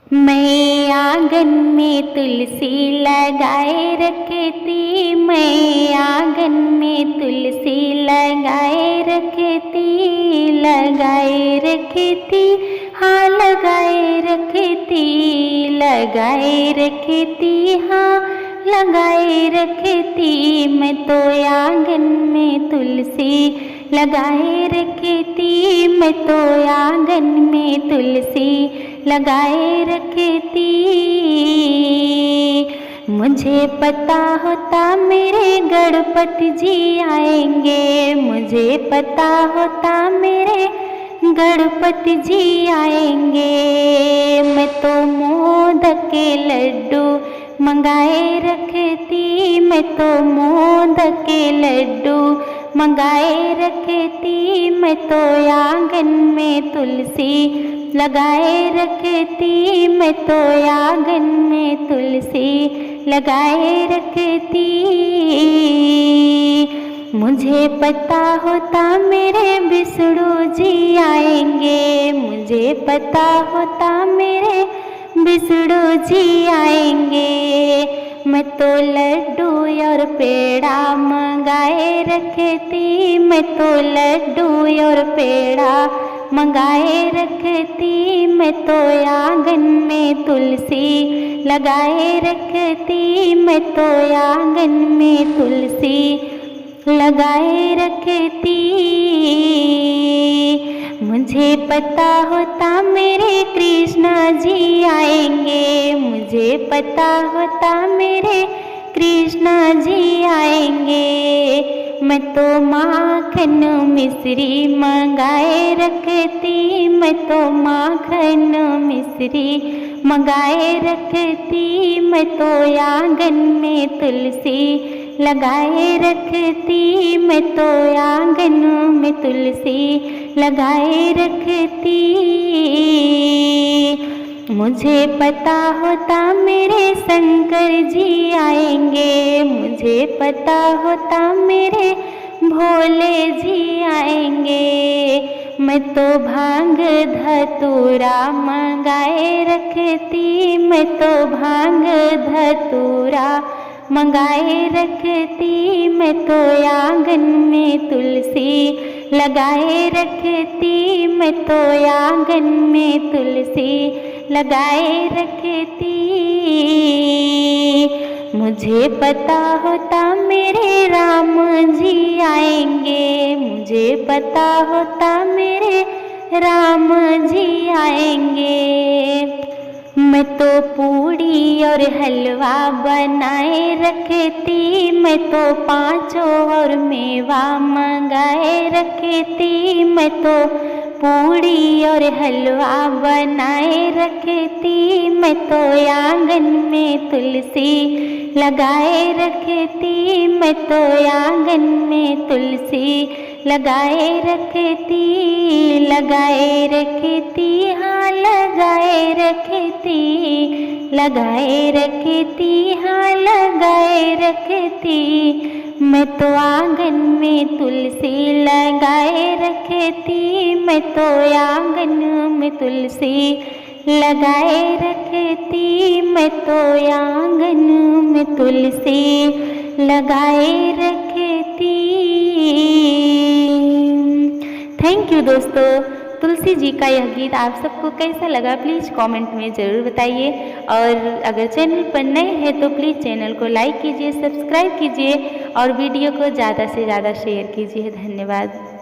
मैं आंगन में तुलसी लगाए रखती, मैं आंगन में तुलसी लगाए रखती, लगाए रखती, हाँ लगाए रखती, लगाए रखती, हाँ लगाए रखती। मैं तो आंगन में तुलसी लगाए रखती, मैं तो आंगन में तुलसी लगाए रखती। मुझे पता होता मेरे गणपति जी आएंगे, मुझे पता होता मेरे गणपति जी आएंगे। मैं तो मोदक के लड्डू मंगाए रखती, मैं तो मोदक के लड्डू मंगाए रखती। मैं तो आंगन में तुलसी लगाए रखती, मैं तो आंगन में तुलसी लगाए रखती। मुझे पता होता मेरे विष्णु जी आएंगे, मुझे पता होता मेरे विष्णु जी आएंगे। मैं तो लड्डू और पेड़ा मंगाए रखती, मैं तो लड्डू और पेड़ा मंगाए रखती। मैं तो आंगन में तुलसी लगाए रखती, मैं तो आंगन में तुलसी लगाए रखती। मुझे पता होता मेरे कृष्ण जी आएंगे, मुझे पता होता मेरे कृष्ण जी आएंगे। मैं तो माखन मिश्री मंगाए रखती, मैं तो माखन मिश्री मंगाए रखती। मैं तो आंगन में तुलसी लगाए रखती, मैं तो आंगन में तुलसी लगाए रखती। मुझे पता होता मेरे शंकर जी आएंगे, मुझे पता होता मेरे भोले जी आएंगे। मैं तो भांग धतूरा मंगाए रखती, मैं तो भांग धतूरा मंगाए रखती। मैं तो आंगन में तुलसी लगाए रखती, मैं तो आंगन में तुलसी लगाए रखती। मुझे पता होता मेरे राम जी आएंगे, मुझे पता होता मेरे राम जी आएंगे। मैं तो पूड़ी और हलवा बनाए रखती, मैं तो पाँचों और मेवा मंगाए रखती। मैं तो पूड़ी और हलवा बनाए रखती, मैं तो आंगन में तुलसी लगाए रखती, मैं तो आंगन में तुलसी लगाए रखती, लगाए रखती, हाँ लगाए रखती, लगाए रखती, हाँ लगाए रखती। मैं तो आंगन में तुलसी लगाए रखती, मैं तो आंगन में तुलसी लगाए रखती। मैं तो आंगन में तुलसी लगाए रखती। थैंक यू दोस्तों। तुलसी जी का यह गीत आप सबको कैसा लगा प्लीज़ कमेंट में ज़रूर बताइए। और अगर चैनल पर नए हैं तो प्लीज़ चैनल को लाइक कीजिए, सब्सक्राइब कीजिए और वीडियो को ज़्यादा से ज़्यादा शेयर कीजिए। धन्यवाद।